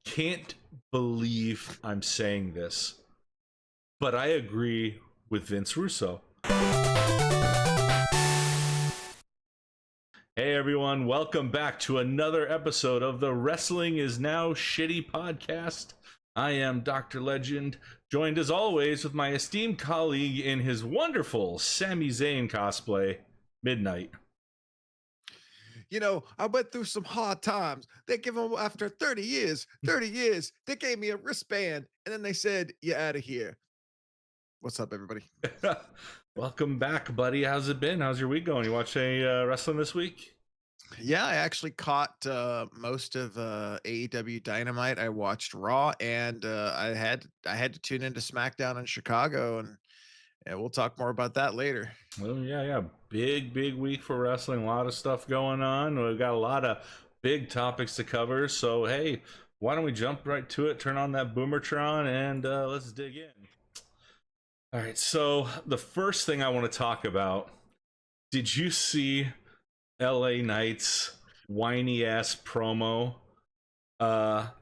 can't believe I'm saying this, but I agree with Vince Russo. Hey everyone, welcome back to another episode of the Wrestling Is Now Shitty podcast. I am Dr. Legend, joined as always with my esteemed colleague in his wonderful Sami Zayn cosplay, Midnight. You know, I went through some hard times. They give them after 30 years, they gave me a wristband and then they said, "You're out of here." What's up, everybody? Welcome back, buddy. How's it been? How's your week going? You watch any wrestling this week? Yeah, I actually caught most of AEW Dynamite. I watched Raw, and I had to tune into SmackDown in Chicago, and we'll talk more about that later. Well, yeah. Big week for wrestling. A lot of stuff going on. We've got a lot of big topics to cover. So, hey, why don't we jump right to it? Turn on that Boomertron, and let's dig in. All right, so the first thing I want to talk about, did you see LA Knight's whiny ass promo that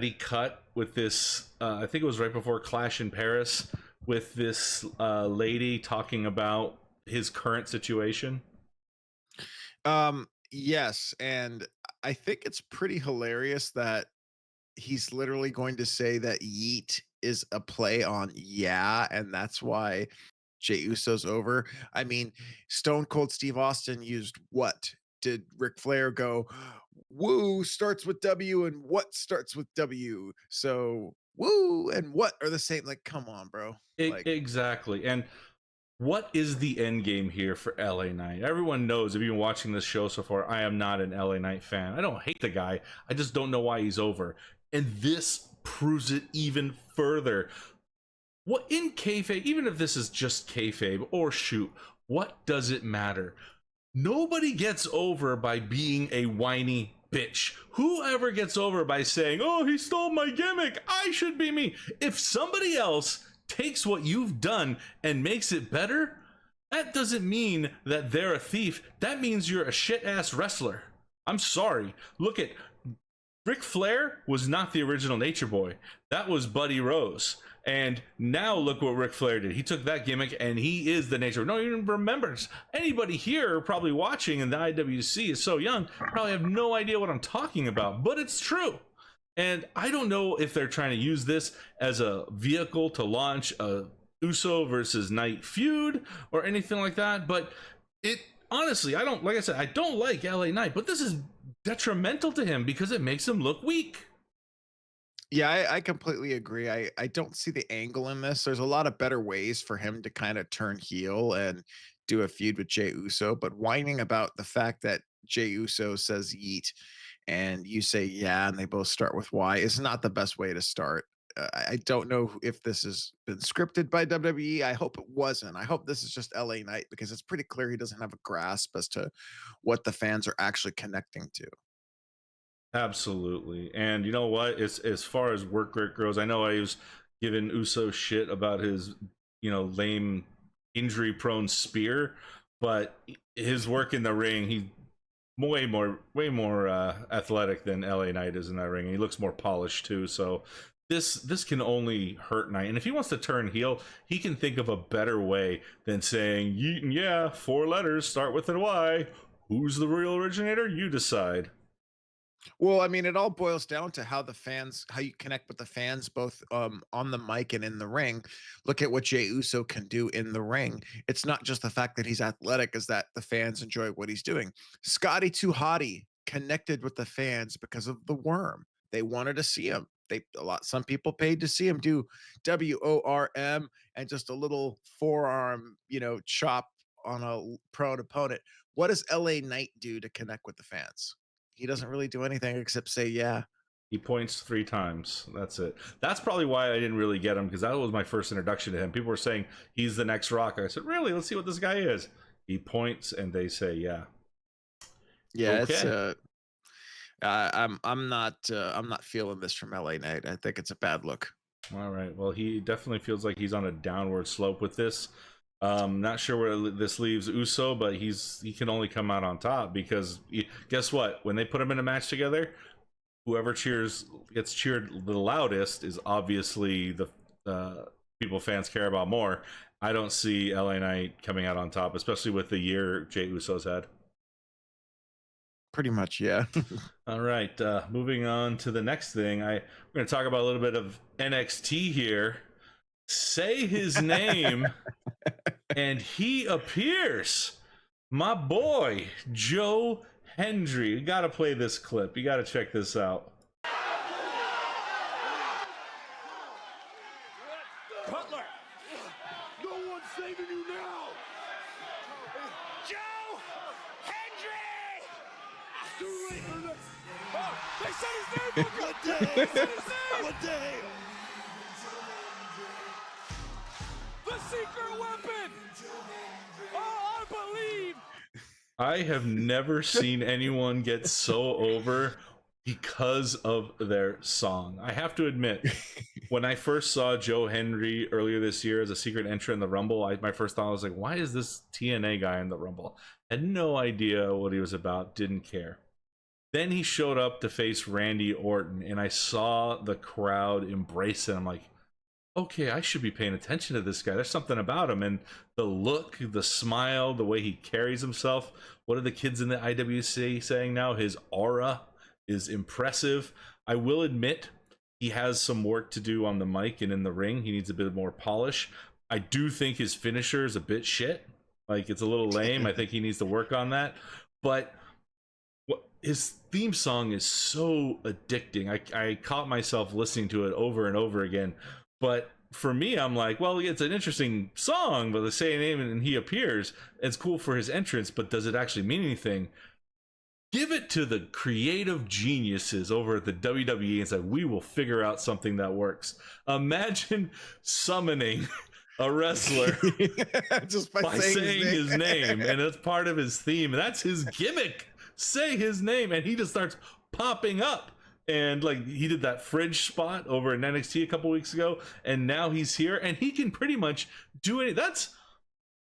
he cut with this? I think it was right before Clash in Paris, with this lady talking about his current situation. Yes, and I think it's pretty hilarious that he's literally going to say that yeet is a play on yeah, and that's why Jey Uso's over. I mean, Stone Cold Steve Austin used what? Did Ric Flair go, woo starts with W and what starts with W? So woo and what are the same? Like, come on, bro. Exactly. And what is the end game here for LA Knight? Everyone knows, if you've been watching this show so far, I am not an LA Knight fan. I don't hate the guy. I just don't know why he's over. And this proves it even further. What in kayfabe, even if this is just kayfabe or shoot, what does it matter? Nobody gets over by being a whiny bitch. Whoever gets over by saying, "Oh, he stole my gimmick, I should be me." If somebody else takes what you've done and makes it better, that doesn't mean that they're a thief. That means you're a shit ass wrestler. I'm sorry. Look at Ric Flair was not the original Nature Boy. That was Buddy Rose. And now look what Ric Flair did. He took that gimmick and he is the Nature Boy. No one even remembers. Anybody here probably watching in the IWC is so young, probably have no idea what I'm talking about, but it's true. And I don't know if they're trying to use this as a vehicle to launch a Uso versus Knight feud or anything like that, but it honestly, I don't like LA Knight, but this is detrimental to him because it makes him look weak. Yeah, I completely agree. I don't see the angle in this. There's a lot of better ways for him to kind of turn heel and do a feud with Jey Uso, but whining about the fact that Jey Uso says yeet and you say yeah, and they both start with Y is not the best way to start. I don't know if this has been scripted by WWE. I hope it wasn't. I hope this is just LA Knight because it's pretty clear he doesn't have a grasp as to what the fans are actually connecting to. Absolutely. And you know what? As far as work rate goes, I know I was giving Uso shit about his, lame injury prone spear, but his work in the ring, he way more athletic than LA Knight is in that ring. And he looks more polished too. So this can only hurt Knight. And if he wants to turn heel, he can think of a better way than saying, yeah, 4 letters start with a Y. Who's the real originator? You decide. Well, I mean, it all boils down to how you connect with the fans, both on the mic and in the ring. Look at what Jey Uso can do in the ring. It's not just the fact that he's athletic, is that the fans enjoy what he's doing. Scotty 2 Hotty connected with the fans because of the worm. They wanted to see him. Some people paid to see him do WORM and just a little forearm, chop on a prone opponent. What does LA Knight do to connect with the fans? He doesn't really do anything except say, yeah. He points 3 times. That's it. That's probably why I didn't really get him, because that was my first introduction to him. People were saying he's the next Rock. I said, really? Let's see what this guy is. He points and they say, yeah. Yeah, okay. I'm not feeling this from LA Knight. I think it's a bad look. All right. Well, he definitely feels like he's on a downward slope with this. Not sure where this leaves Uso, but he can only come out on top because guess what? When they put him in a match together, whoever gets cheered the loudest is obviously the people fans care about more. I don't see LA Knight coming out on top, especially with the year Jey Uso's had. Pretty much, yeah. All right, moving on to the next thing. We're going to talk about a little bit of NXT here. Say his name, and he appears. My boy, Joe Hendry. You got to play this clip. You got to check this out. Cutler! No one's saving you now! Joe Hendry! Too late for this! Oh, they said his name! What day? They said his name! What day? The secret weapon! Oh, I believe! I have never seen anyone get so over because of their song. I have to admit, when I first saw Joe Hendry earlier this year as a secret entrant in the Rumble, my first thought was like, why is this TNA guy in the Rumble? Had no idea what he was about, didn't care. Then he showed up to face Randy Orton, and I saw the crowd embrace it. I'm like, okay, I should be paying attention to this guy. There's something about him. And the look, the smile, the way he carries himself. What are the kids in the IWC saying now? His aura is impressive. I will admit he has some work to do on the mic and in the ring. He needs a bit more polish. I do think his finisher is a bit shit. Like, it's a little lame. I think he needs to work on that. But his theme song is so addicting. I caught myself listening to it over and over again. But for me, I'm like, well, it's an interesting song, but they say a name and he appears. It's cool for his entrance, but does it actually mean anything? Give it to the creative geniuses over at the WWE and say, we will figure out something that works. Imagine summoning a wrestler Just by saying his name, and it's part of his theme. That's his gimmick. Say his name, and he just starts popping up. And like, he did that fridge spot over in NXT a couple weeks ago, and now he's here, and he can pretty much do it. That's,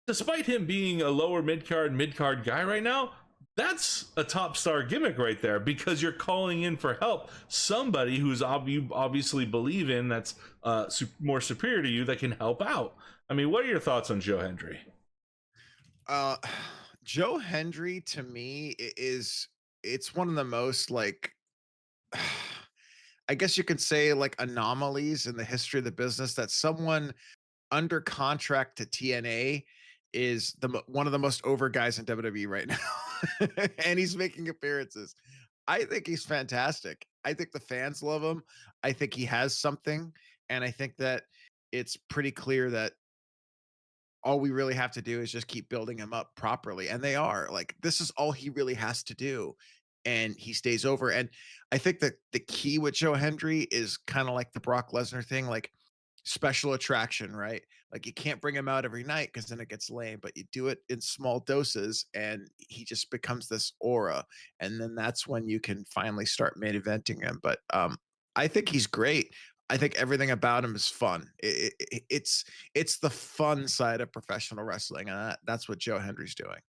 despite him being a lower mid card guy right now, that's a top star gimmick right there, because you're calling in for help, somebody who's you obviously believe in, that's more superior to you, that can help out. I mean, what are your thoughts on Joe Hendry? Joe Hendry, to me, it's one of the most, like, I guess you could say, like, anomalies in the history of the business, that someone under contract to TNA is one of the most over guys in WWE right now. And he's making appearances. I think he's fantastic. I think the fans love him. I think he has something, and I think that it's pretty clear that all we really have to do is just keep building him up properly. And they are. Like, this is all he really has to do. And he stays over. And I think that the key with Joe Hendry is kind of like the Brock Lesnar thing, like special attraction, right? Like, you can't bring him out every night because then it gets lame, but you do it in small doses and he just becomes this aura. And then that's when you can finally start main eventing him. But I think he's great. I think everything about him is fun. It's the fun side of professional wrestling, and that's what Joe Hendry's doing.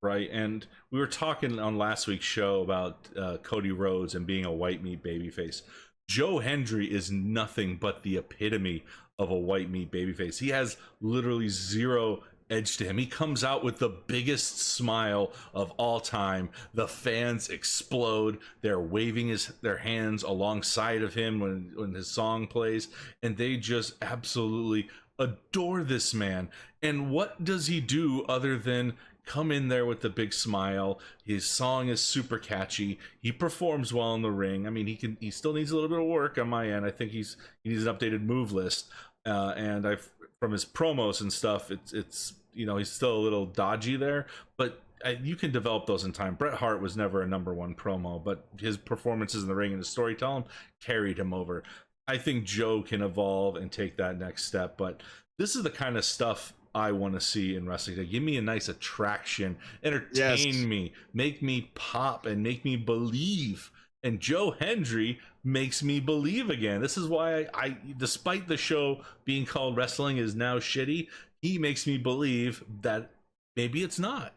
Right, and we were talking on last week's show about Cody Rhodes and being a white meat babyface. Joe Hendry is nothing but the epitome of a white meat babyface. He has literally zero edge to him. He comes out with the biggest smile of all time. The fans explode. They're waving their hands alongside of him when his song plays, and they just absolutely adore this man. And what does he do other than come in there with the big smile? His song is super catchy. He performs well in the ring. I mean, he still needs a little bit of work on my end. I think he needs an updated move list. And from his promos and stuff, it's he's still a little dodgy there, but you can develop those in time. Bret Hart was never a number one promo, but his performances in the ring and his storytelling carried him over. I think Joe can evolve and take that next step, but this is the kind of stuff I want to see in wrestling. Give me a nice attraction, entertain me, make me pop, and make me believe. And Joe Hendry makes me believe again. This is why I despite the show being called Wrestling Is Now Shitty, he makes me believe that maybe it's not.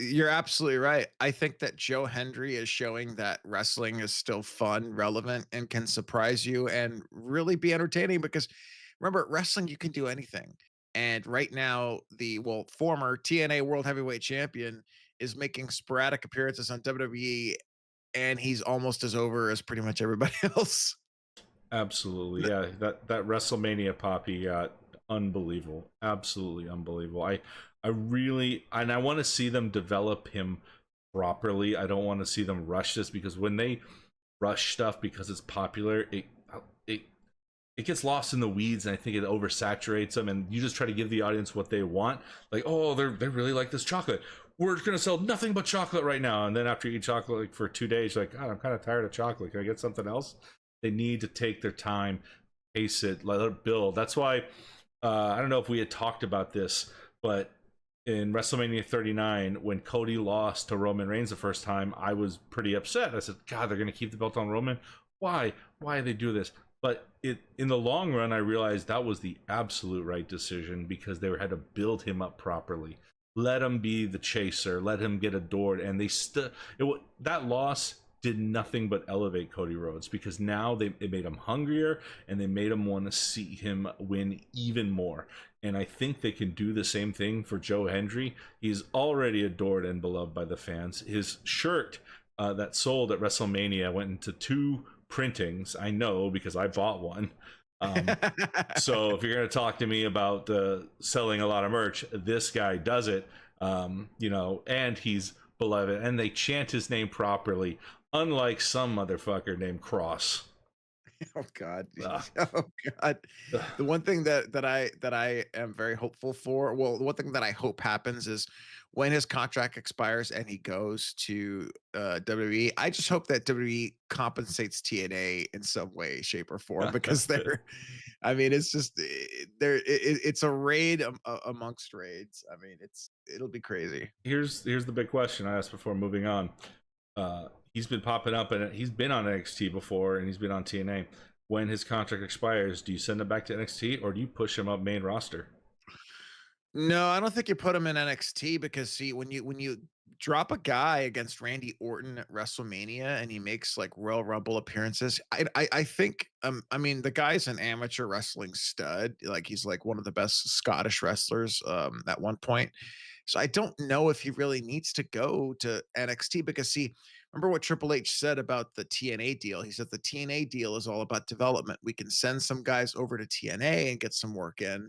You're absolutely right. I think that Joe Hendry is showing that wrestling is still fun, relevant, and can surprise you and really be entertaining because remember, wrestling, you can do anything. And right now, the former TNA World Heavyweight Champion is making sporadic appearances on WWE, and he's almost as over as pretty much everybody else. Absolutely, yeah. That WrestleMania pop he got, unbelievable, absolutely unbelievable. I really, and I want to see them develop him properly. I don't want to see them rush this, because when they rush stuff because it's popular, it it gets lost in the weeds, and I think it oversaturates them. And you just try to give the audience what they want, like, oh, they really like this chocolate. We're gonna sell nothing but chocolate right now, and then after you eat chocolate like for 2 days, you're like, God, I'm kind of tired of chocolate. Can I get something else? They need to take their time, pace it, let it build. That's why I don't know if we had talked about this, but in WrestleMania 39, when Cody lost to Roman Reigns the first time, I was pretty upset. I said, God, they're going to keep the belt on Roman. Why? Why do they do this? But in the long run, I realized that was the absolute right decision, because they had to build him up properly. Let him be the chaser. Let him get adored. And that loss did nothing but elevate Cody Rhodes, because now it made him hungrier, and they made him want to see him win even more. And I think they can do the same thing for Joe Hendry. He's already adored and beloved by the fans. His shirt that sold at WrestleMania went into 2 printings. I know, because I bought one. So if you're going to talk to me about selling a lot of merch, this guy does it. And he's beloved, and they chant his name properly, unlike some motherfucker named Cross. Oh God. Oh God. The one thing that I am very hopeful for, well, the one thing that I hope happens is when his contract expires and he goes to WWE, I just hope that WWE compensates TNA in some way, shape, or form, because I mean, it's just it's a raid amongst raids. I mean, it'll be crazy. Here's the big question I asked before moving on. He's been popping up, and he's been on NXT before, and he's been on TNA. When his contract expires, do you send him back to NXT, or do you push him up main roster? No, I don't think you put him in NXT, because see, when you drop a guy against Randy Orton at WrestleMania and he makes like Royal Rumble appearances, I think I mean, the guy's an amateur wrestling stud. Like, he's like one of the best Scottish wrestlers at one point. So I don't know if he really needs to go to NXT, because see, remember what Triple H said about the TNA deal? He said the TNA deal is all about development. We can send some guys over to TNA and get some work in,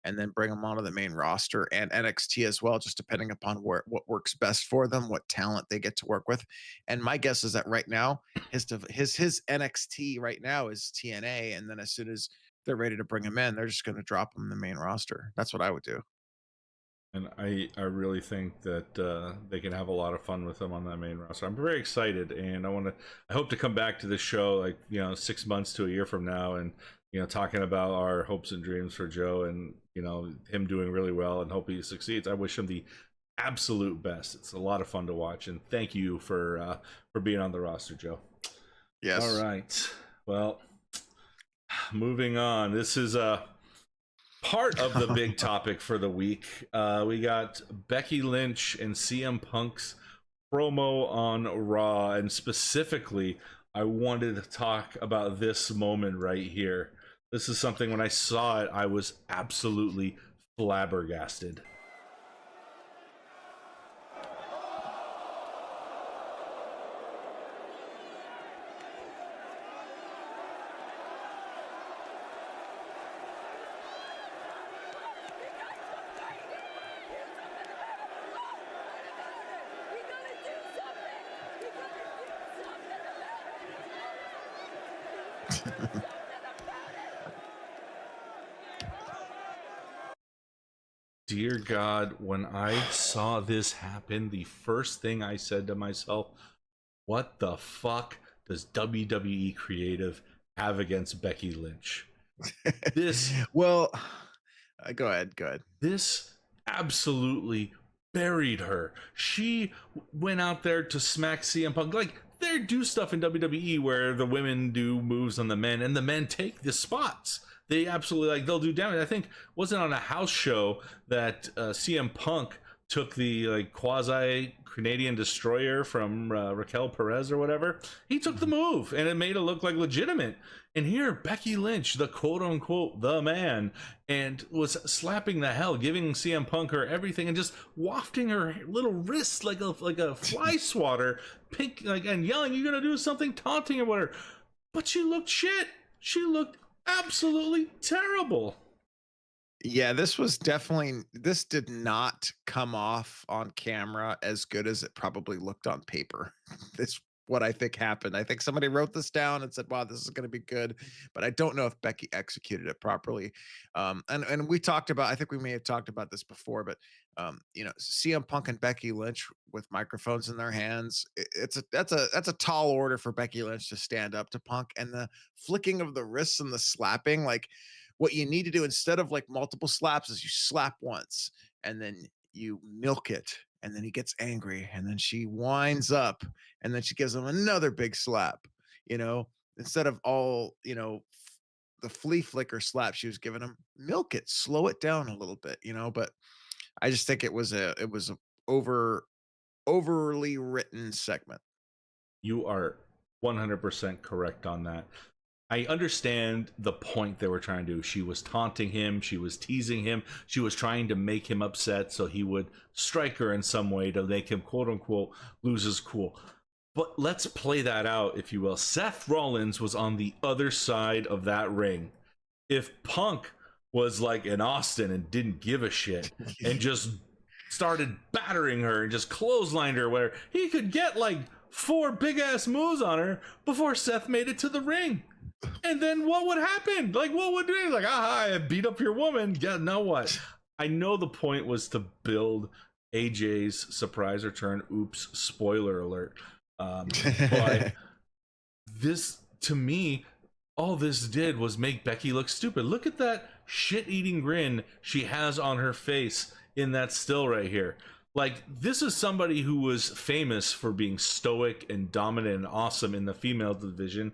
and then bring them onto the main roster and NXT as well, just depending upon what works best for them, what talent they get to work with. And my guess is that right now his NXT right now is TNA, and then as soon as they're ready to bring him in, they're just going to drop him in the main roster. That's what I would do. And I really think that they can have a lot of fun with him on that main roster. I'm very excited, and I hope to come back to this show, like, 6 months to a year from now, and talking about our hopes and dreams for Joe, and him doing really well, and hope he succeeds. I wish him the absolute best. It's a lot of fun to watch, and thank you for being on the roster, Joe. Yes. All right. Well, moving on. This is part of the big topic for the week. We got Becky Lynch and CM Punk's promo on Raw, and specifically, I wanted to talk about this moment right here. This is something, when I saw it, I was absolutely flabbergasted. Dear God, when I saw this happen, the first thing I said to myself, what the fuck does WWE Creative have against Becky Lynch? This Well, go ahead. This absolutely buried her. She went out there to smack CM Punk. Like, they do stuff in WWE where the women do moves on the men, and the men take the spots. They absolutely, like, they'll do damage. I think, wasn't on a house show that CM Punk took the like quasi Canadian destroyer from Raquel Perez or whatever. He took the move, and it made it look like legitimate. And here, Becky Lynch, the quote unquote the man, and was slapping the hell, giving CM Punk her everything, and just wafting her little wrist like a fly swatter, pink, like, and yelling, "You're gonna do something," taunting or whatever. But she looked shit. She looked absolutely terrible. Yeah, this did not come off on camera as good as it probably looked on paper. That's what I think happened. I think somebody wrote this down and said, "Wow, this is going to be good," but I don't know if Becky executed it properly. And we talked about, I think we may have talked about this before, but CM Punk and Becky Lynch with microphones in their hands, that's a tall order for Becky Lynch to stand up to Punk, and the flicking of the wrists and the slapping, like, what you need to do instead of like multiple slaps is you slap once and then you milk it, and then he gets angry, and then she winds up, and then she gives him another big slap, instead of all, the flea flicker slap she was giving him. Milk it, slow it down a little bit, but I just think it was a overly written segment. You are 100% correct on that. I understand the point they were trying to do. She was taunting him. She was teasing him. She was trying to make him upset so he would strike her in some way to make him, quote unquote, lose his cool. But let's play that out, if you will. Seth Rollins was on the other side of that ring. If Punk was like in Austin and didn't give a shit and just started battering her and just clotheslined her, where he could get like 4 big ass moves on her before Seth made it to the ring. And then what would happen? Like, what would be like? I beat up your woman. Yeah, now what? I know the point was to build AJ's surprise return. Oops, spoiler alert. But this, to me, all this did was make Becky look stupid. Look at that shit-eating grin she has on her face in that still right here. Like, this is somebody who was famous for being stoic and dominant and awesome in the female division.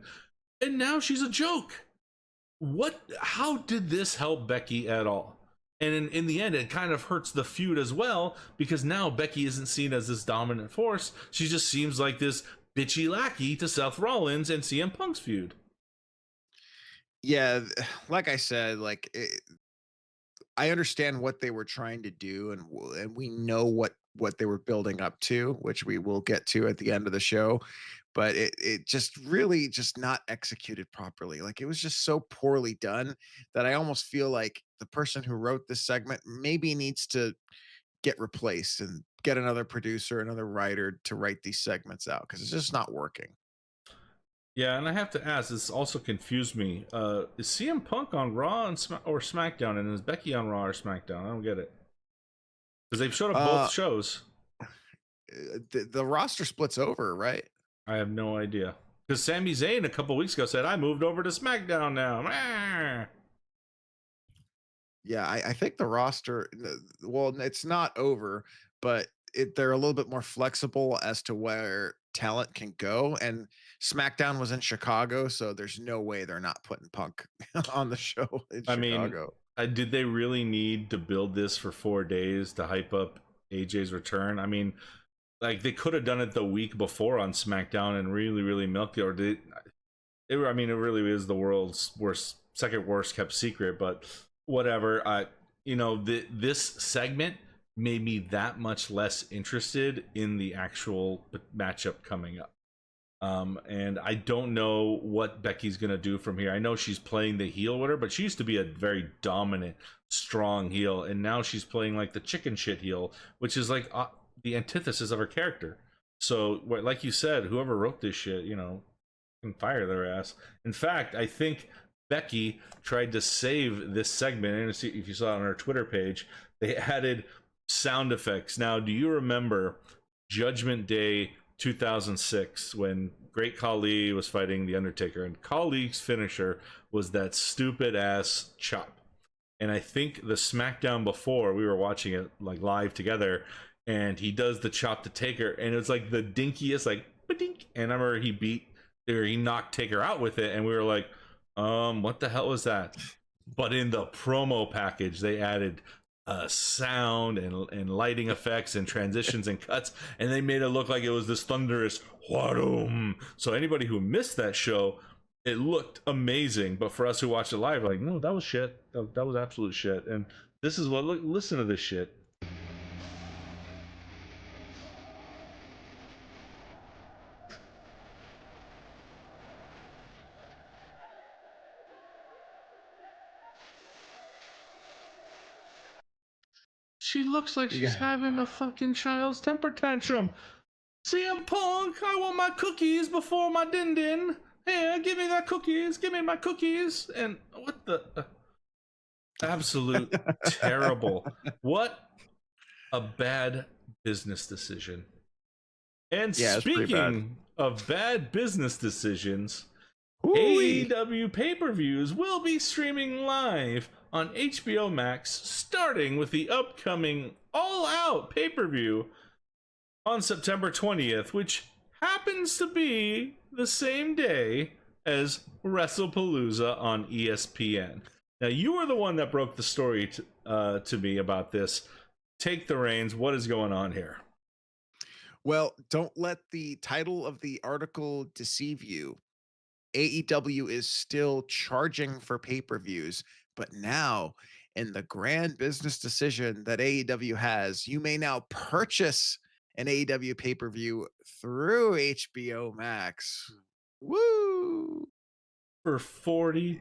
And now she's a joke. How did this help Becky at all? And in the end, it kind of hurts the feud as well, because now Becky isn't seen as this dominant force. She just seems like this bitchy lackey to Seth Rollins and CM Punk's feud. Yeah, like I said, I understand what they were trying to do, and we know what they were building up to, which we will get to at the end of the show. But it just really just not executed properly. Like, it was just so poorly done that I almost feel like the person who wrote this segment maybe needs to get replaced and get another producer, another writer to write these segments out, because it's just not working. Yeah, and I have to ask, this also confused me. Is CM Punk on Raw or SmackDown, and is Becky on Raw or SmackDown? I don't get it. Because they've showed up both shows. The roster splits over, right? I have no idea. Because Sami Zayn a couple weeks ago said, "I moved over to SmackDown now." Yeah, I think the roster, well, it's not over, but they're a little bit more flexible as to where talent can go. And SmackDown was in Chicago, so there's no way they're not putting Punk on the show in Chicago. Did they really need to build this for 4 days to hype up AJ's return? I mean, like, they could have done it the week before on SmackDown and really, really milked it. Or it really is the world's second worst kept secret. But whatever. This segment made me that much less interested in the actual matchup coming up. And I don't know what Becky's gonna do from here. I know she's playing the heel with her, but she used to be a very dominant, strong heel, and now she's playing like the chicken shit heel, which is like the antithesis of her character. So, like you said, whoever wrote this shit, can fire their ass. In fact, I think Becky tried to save this segment, and if you saw it on her Twitter page, they added sound effects. Now, do you remember Judgment Day 2006 when Great Khali was fighting The Undertaker, and Khali's finisher was that stupid ass chop? And I think the SmackDown before, we were watching it like live together, and he does the chop to Taker, and it's like the dinkiest, like ba-dink. And I remember he knocked Taker out with it, and we were like, what the hell was that? But in the promo package, they added sound and lighting effects and transitions and cuts, and they made it look like it was this thunderous whadoom. So anybody who missed that show, it looked amazing, but for us who watched it live, like, no, that was shit. That was absolute shit. And this is what, listen to this shit. She looks like she's having a fucking child's temper tantrum. CM Punk, I want my cookies before my din din. Hey, give me that cookies. Give me my cookies. And what the absolute terrible. What a bad business decision. And speaking of bad business decisions, AEW pay-per-views will be streaming live on HBO Max, starting with the upcoming All Out pay-per-view on September 20th, which happens to be the same day as WrestlePalooza on ESPN. Now, you were the one that broke the story to me about this. Take the reins. What is going on here? Well, don't let the title of the article deceive you. AEW is still charging for pay-per-views, but now in the grand business decision that AEW has, you may now purchase an AEW pay-per-view through HBO Max. Woo! For $40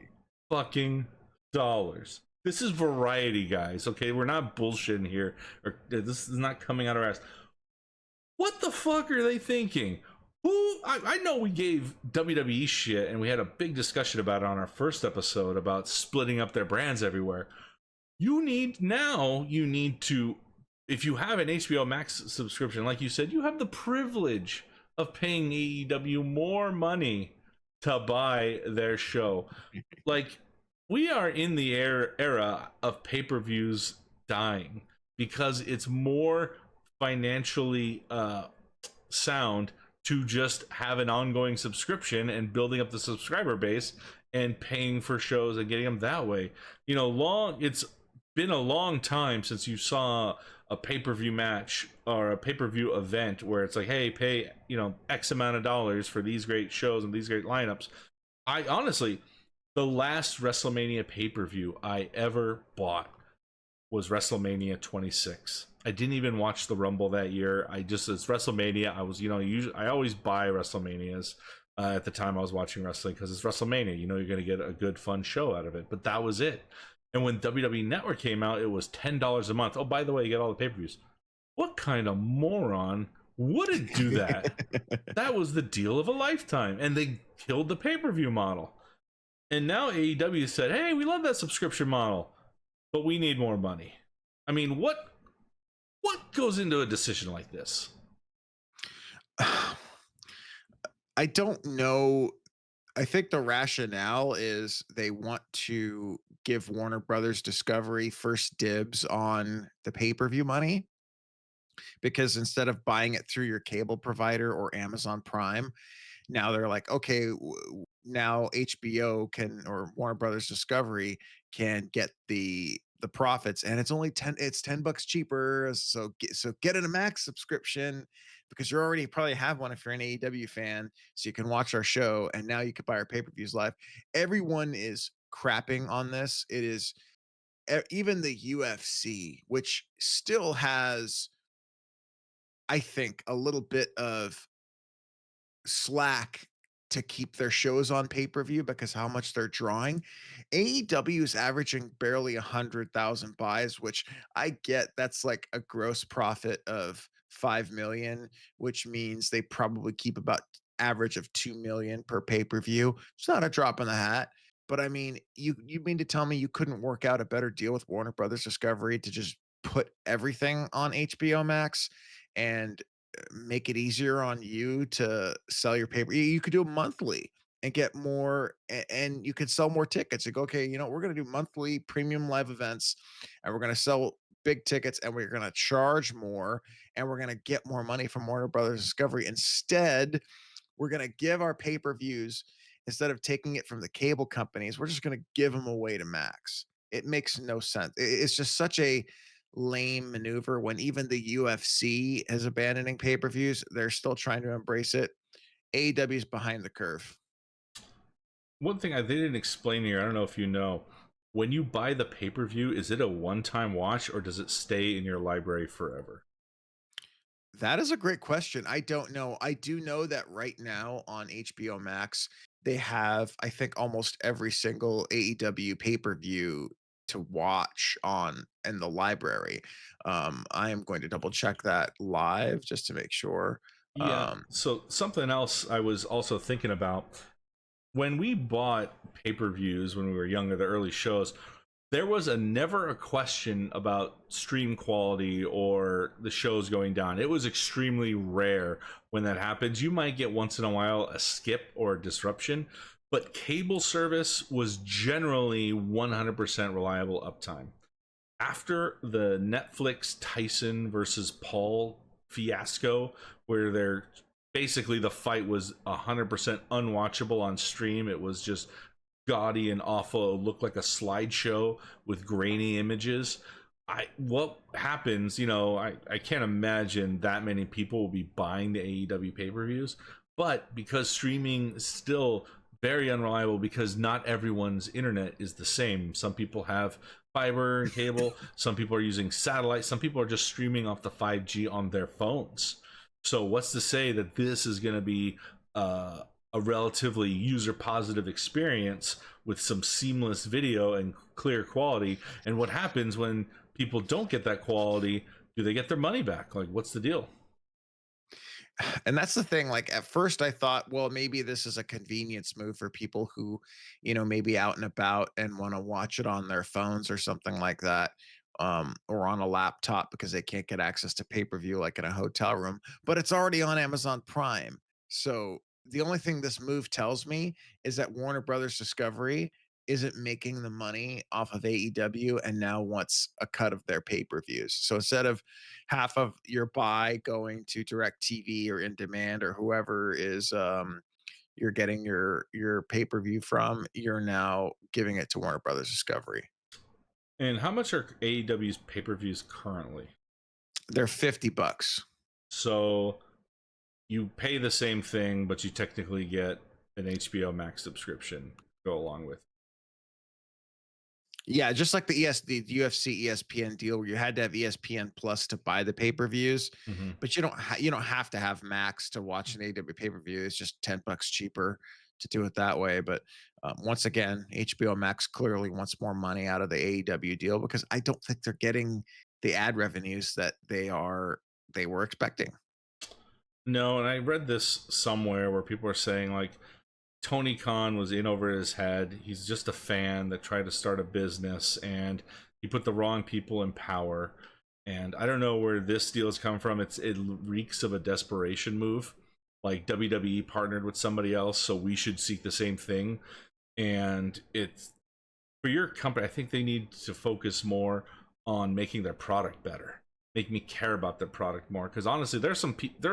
fucking dollars. This is variety, guys. Okay, we're not bullshitting here. Or this is not coming out of our ass. What the fuck are they thinking? I know we gave WWE shit and we had a big discussion about it on our first episode about splitting up their brands everywhere. You need to, if you have an HBO Max subscription, like you said, you have the privilege of paying AEW more money to buy their show. Like, we are in the era of pay-per-views dying because it's more financially sound to just have an ongoing subscription and building up the subscriber base and paying for shows and getting them that way. You know, it's been a long time since you saw a pay-per-view match or a pay-per-view event where it's like, hey, pay, X amount of dollars for these great shows and these great lineups. I honestly, the last WrestleMania pay-per-view I ever bought was WrestleMania 26. I didn't even watch the Rumble that year. It's WrestleMania. I was, usually I always buy WrestleManias at the time I was watching wrestling because it's WrestleMania. You're going to get a good, fun show out of it. But that was it. And when WWE Network came out, it was $10 a month. Oh, by the way, you get all the pay-per-views. What kind of moron wouldn't do that? That was the deal of a lifetime. And they killed the pay-per-view model. And now AEW said, hey, we love that subscription model, but we need more money. I mean, what goes into a decision like this? I don't know. I think the rationale is they want to give Warner Brothers Discovery first dibs on the pay-per-view money, because instead of buying it through your cable provider or Amazon Prime, now they're like, okay, now HBO can, or Warner Brothers Discovery can get the profits, and it's only $10 cheaper. So get a Max subscription because you already probably have one if you're an AEW fan, so you can watch our show, and now you can buy our pay-per-views live. Everyone is crapping on this. It is even the UFC, which still has, I think, a little bit of slack to keep their shows on pay-per-view because how much they're drawing. AEW is averaging barely 100,000 buys, which I get. That's like a gross profit of 5 million, which means they probably keep about average of 2 million per pay-per-view. It's not a drop in the hat, but I mean, you mean to tell me you couldn't work out a better deal with Warner Brothers Discovery to just put everything on HBO Max and make it easier on you to sell your paper? You could do it monthly and get more, and you could sell more tickets. You go, okay, we're going to do monthly premium live events, and we're going to sell big tickets, and we're going to charge more, and we're going to get more money from Warner Brothers Discovery. Instead, we're going to give our pay-per-views, instead of taking it from the cable companies, we're just going to give them away to Max. It makes no sense. It's just such a lame maneuver when even the UFC is abandoning pay-per-views. They're still trying to embrace it. AEW is behind the curve. One thing they didn't explain here, I don't know if you know, when you buy the pay-per-view, is it a one-time watch or does it stay in your library forever? That is a great question. I don't know. I do know that right now on HBO Max, they have, I think, almost every single AEW pay-per-view to watch on in the library. I am going to double check that live just to make sure. Yeah. Um, So something else I was also thinking about, when we bought pay-per-views when we were younger, the early shows, there was never a question about stream quality or the shows going down. It was extremely rare when that happens. You might get once in a while a skip or a disruption, but cable service was generally 100% reliable uptime. After the Netflix Tyson versus Paul fiasco, where they're basically the fight was 100% unwatchable on stream, it was just gaudy and awful. It looked like a slideshow with grainy images. What happens, I can't imagine that many people will be buying the AEW pay-per-views, but because streaming is still very unreliable, because not everyone's internet is the same. Some people have fiber and cable, some people are using satellite, some people are just streaming off the 5G on their phones. So what's to say that this is going to be a relatively user positive experience with some seamless video and clear quality? And what happens when people don't get that quality? Do they get their money back? Like, what's the deal? and that's the thing. Like at first, I thought, well, maybe this is a convenience move for people who, maybe out and about and want to watch it on their phones or something like that, or on a laptop because they can't get access to pay-per-view like in a hotel room. But it's already on Amazon Prime, so the only thing this move tells me is that Warner Brothers Discovery isn't making the money off of AEW and now wants a cut of their pay-per-views. So instead of half of your buy going to direct TV or in demand or whoever is you're getting your pay-per-view from, you're now giving it to Warner Brothers Discovery. And how much are AEW's pay-per-views currently? They're $50. So you pay the same thing, but you technically get an HBO Max subscription to go along with. Yeah, just like the UFC ESPN deal where you had to have ESPN Plus to buy the pay-per-views, Mm-hmm. but you don't have to have Max to watch an AEW pay-per-view. It's just $10 cheaper to do it that way. But once again, HBO Max clearly wants more money out of the AEW deal because I don't think they're getting the ad revenues that they were expecting. No, and I read this somewhere where people are saying like Tony Khan was in over his head. He's just a fan that tried to start a business and he put the wrong people in power. And I don't know where this deal is coming from. It reeks of a desperation move. Like WWE partnered with somebody else, so we should seek the same thing. And it's for your company, I think they need to focus more on making their product better. Make me care about their product more. Because honestly, there's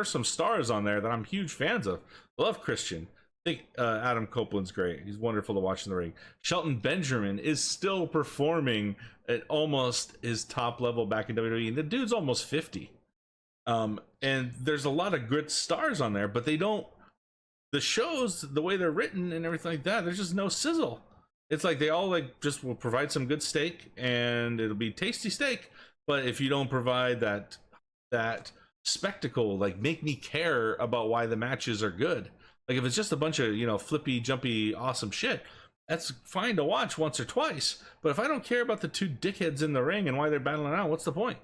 some stars on there that I'm huge fans of. I love Christian. I think Adam Copeland's great. He's wonderful to watch in the ring. Shelton Benjamin is still performing at almost his top level back in WWE. And the dude's almost 50. And there's a lot of good stars on there, but they don't. The shows, the way they're written and everything like that, there's just no sizzle. It's like they all like just will provide some good steak and it'll be tasty steak, but if you don't provide that spectacle, like make me care about why the matches are good. Like if it's just a bunch of flippy jumpy awesome shit, that's fine to watch once or twice, but if I don't care about the two dickheads in the ring and why they're battling out, what's the point?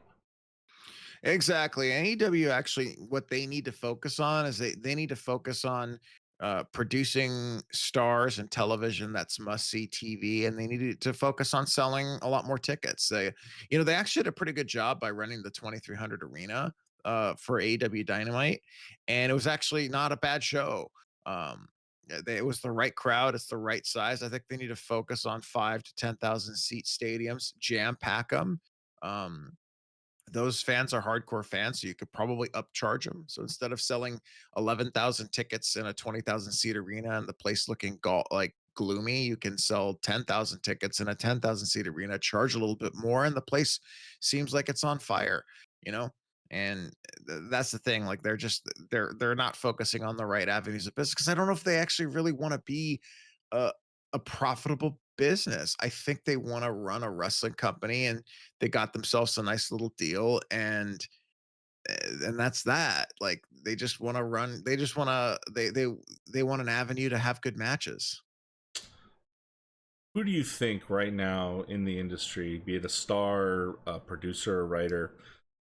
Exactly. And AEW actually, what they need to focus on is they need to focus on producing stars and television that's must see TV, and they needed to focus on selling a lot more tickets. They actually did a pretty good job by running the 2300 arena for AEW Dynamite, and it was actually not a bad show. It was the right crowd, it's the right size. I think they need to focus on 5 to 10,000 seat stadiums, jam pack them. Um, those fans are hardcore fans, so you could probably upcharge them. So instead of selling 11,000 tickets in a 20,000 seat arena and the place looking like gloomy. You can sell 10,000 tickets in a 10,000 seat arena, charge a little bit more, and the place seems like it's on fire, you know? And that's the thing. Like they're not focusing on the right avenues of business because I don't know if they actually really want to be a, a profitable business. I think they want to run a wrestling company and they got themselves a nice little deal and that's that. Like they just want to run. They just want to. They want an avenue to have good matches. Who do you think right now in the industry, be it a star, a producer, or writer,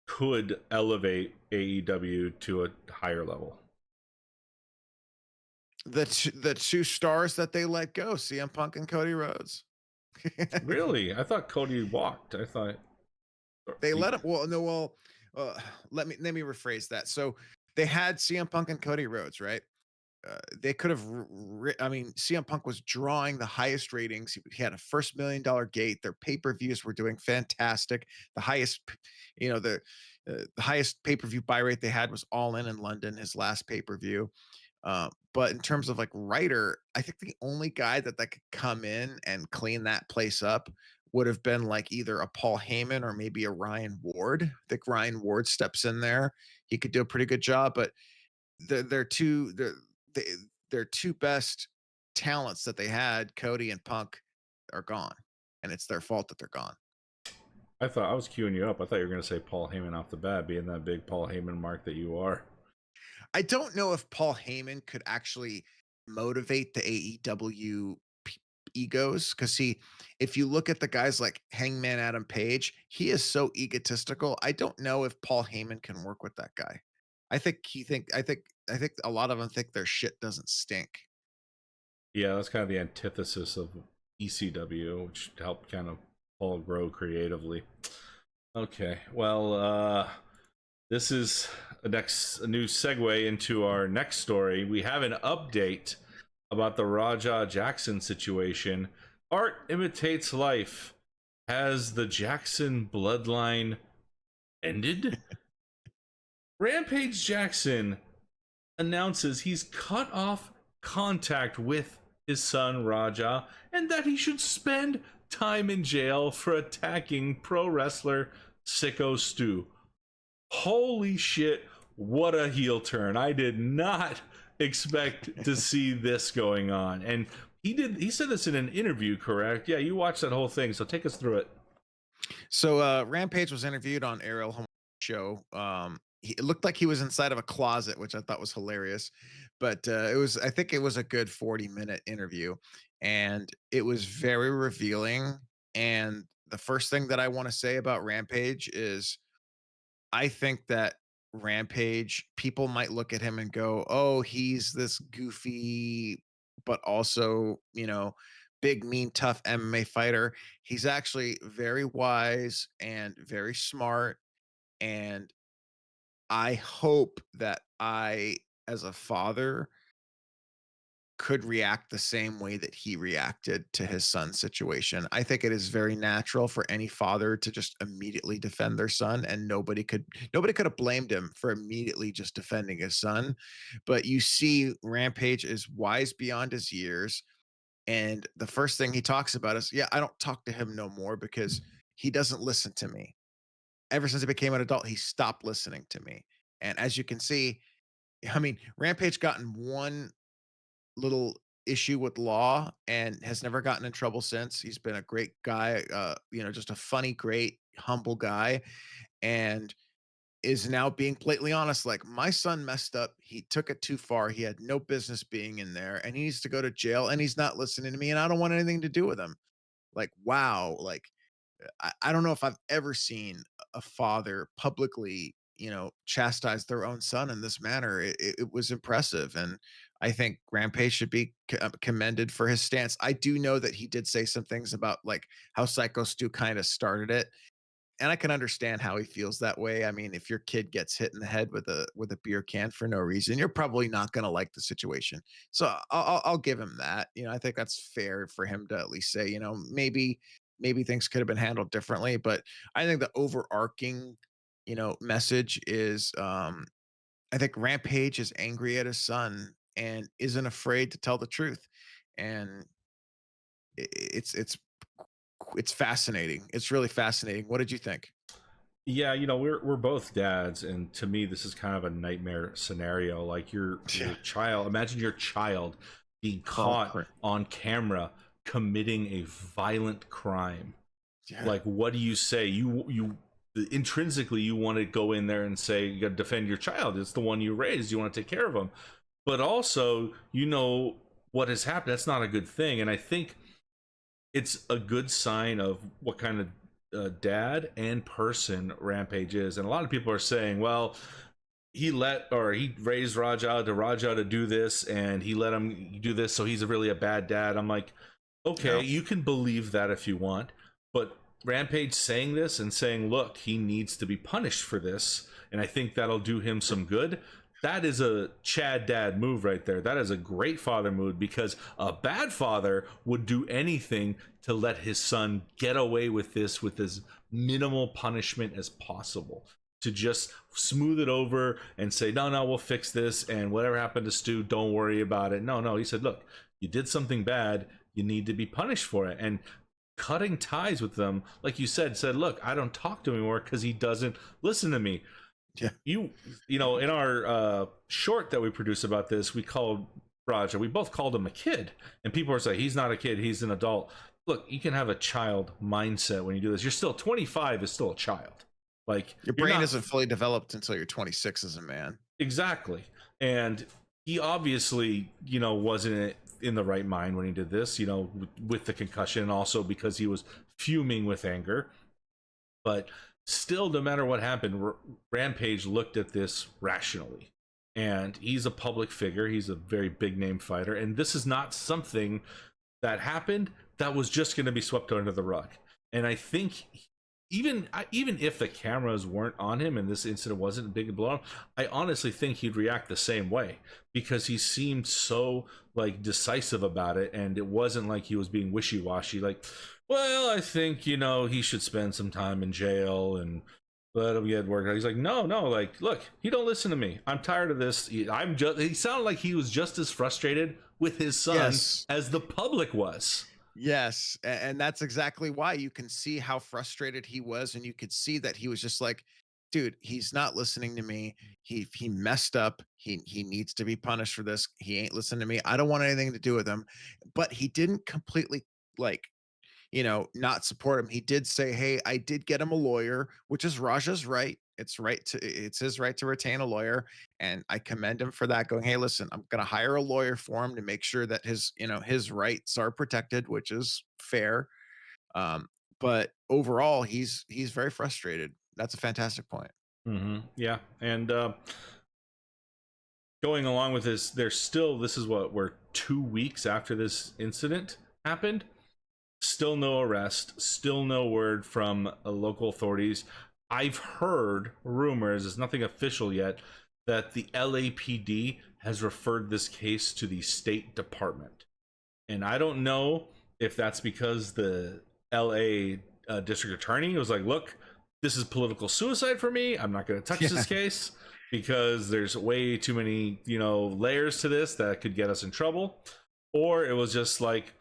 could elevate AEW to a higher level? The two stars that they let go, CM Punk and Cody Rhodes. Really? I thought Cody walked. I thought They let him. Well, no. Well, let me rephrase that. So they had CM Punk and Cody Rhodes, right? They could have. I mean, CM Punk was drawing the highest ratings. He had a first $1 million gate. Their pay per views were doing fantastic. The highest, the highest pay per view buy rate they had was All In London, his last pay per view. But in terms of like writer, I think the only guy that could come in and clean that place up would have been like either a Paul Heyman or maybe a Ryan Ward. I think Ryan Ward steps in there. He could do a pretty good job, but they're two they, their two best talents that they had, Cody and Punk, are gone, and it's their fault that they're gone. I thought I was queuing you up. I thought you were going to say Paul Heyman off the bat, being that big Paul Heyman mark that you are. I don't know if Paul Heyman could actually motivate the AEW egos because see, if you look at the guys like Hangman Adam Page, he is so egotistical. I don't know if Paul Heyman can work with that guy. I think a lot of them think their shit doesn't stink. Yeah, that's kind of the antithesis of ECW, which helped kind of Paul grow creatively. Okay, well, this is a new segue into our next story. We have an update about the Raja Jackson situation. Art imitates life. Has the Jackson bloodline ended? Rampage Jackson announces he's cut off contact with his son Raja and that he should spend time in jail for attacking pro wrestler Sicko Stu. Holy shit, what a heel turn. I did not expect to see this going on. And he said this in an interview, correct? Yeah, you watched that whole thing, so take us through it. So Rampage was interviewed on Ariel Home show. It looked like he was inside of a closet, which I thought was hilarious. But I think it was a good 40-minute interview, and it was very revealing. And the first thing that I want to say about Rampage is I think that Rampage, people might look at him and go, "Oh, he's this goofy, but also, big, mean, tough MMA fighter." He's actually very wise and very smart. And I hope that I, as a father, could react the same way that he reacted to his son's situation. I think it is very natural for any father to just immediately defend their son, and nobody could have blamed him for immediately just defending his son. But you see Rampage is wise beyond his years, and the first thing he talks about is, "Yeah, I don't talk to him no more because he doesn't listen to me. Ever since he became an adult, he stopped listening to me." And as you can see, I mean, Rampage got in one little issue with law and has never gotten in trouble since. He's been a great guy, just a funny, great, humble guy, and is now being blatantly honest. Like, my son messed up. He took it too far. He had no business being in there, and he needs to go to jail. And he's not listening to me, and I don't want anything to do with him. Like, wow. Like, I don't know if I've ever seen a father publicly, chastise their own son in this manner. It was impressive, and I think Rampage should be commended for his stance. I do know that he did say some things about like how Psycho Stu kind of started it, and I can understand how he feels that way. I mean, if your kid gets hit in the head with a beer can for no reason, you're probably not going to like the situation. So I'll give him that. I think that's fair for him to at least say, maybe things could have been handled differently. But I think the overarching, message is, I think Rampage is angry at his son and isn't afraid to tell the truth. And it's fascinating. It's really fascinating. What did you think? Yeah, we're both dads, and to me, this is kind of a nightmare scenario. Like your Yeah. child. Imagine your child being Oh, caught on camera committing a violent crime. yeah. Like, what do you say? You intrinsically you want to go in there and say you got to defend your child. It's the one you raised. You want to take care of them, but also what has happened. That's not a good thing, and I think it's a good sign of what kind of dad and person Rampage is. And a lot of people are saying, well, he raised Raja to do this, and he let him do this, so he's really a bad dad. I'm like, okay, No. you can believe that if you want, but Rampage saying this and saying, look, he needs to be punished for this, and I think that'll do him some good. That is a Chad dad move right there. That is a great father move, because a bad father would do anything to let his son get away with this with as minimal punishment as possible. To just smooth it over and say, no, no, we'll fix this, and whatever happened to Stu, don't worry about it. No, no, he said, look, you did something bad, you need to be punished for it. And cutting ties with them, like you said, look, I don't talk to him anymore because he doesn't listen to me. Yeah. In our short that we produced about this, we called Raja, we both called him a kid, and people are saying he's not a kid, he's an adult. Look, you can have a child mindset when you do this. You're still 25 is still a child. Like, Your you're brain not isn't fully developed until you're 26 as a man. exactly. And he obviously, wasn't in the right mind when he did this, with the concussion, and also because he was fuming with anger. But still, no matter what happened, Rampage looked at this rationally. And he's a public figure. He's a very big name fighter. And this is not something that happened that was just going to be swept under the rug. And I think even if the cameras weren't on him and this incident wasn't a big blow, I honestly think he'd react the same way, because he seemed so like decisive about it, and it wasn't like he was being wishy-washy. Like, well, I think he should spend some time in jail and let him get work. He's like, no, like, look, he don't listen to me. I'm tired of this. He sounded like he was just as frustrated with his son Yes. as the public was. Yes, and that's exactly why you can see how frustrated he was, and you could see that he was just like, dude, he's not listening to me. He messed up. He needs to be punished for this. He ain't listening to me. I don't want anything to do with him. But he didn't completely like not support him. He did say, "Hey, I did get him a lawyer," which is Raja's right. It's his right to retain a lawyer, and I commend him for that. Going, "Hey, listen, I'm going to hire a lawyer for him to make sure that his rights are protected," which is fair. Um, but overall, he's very frustrated. That's a fantastic point. Yeah, and going along with this, this is what we're 2 weeks after this incident happened. Still no arrest, still no word from local authorities. I've heard rumors, it's nothing official yet, that the LAPD has referred this case to the State Department. And I don't know if that's because the LA district attorney was like, look, this is political suicide for me. I'm not going to touch this case because there's way too many, layers to this that could get us in trouble. Or it was just like,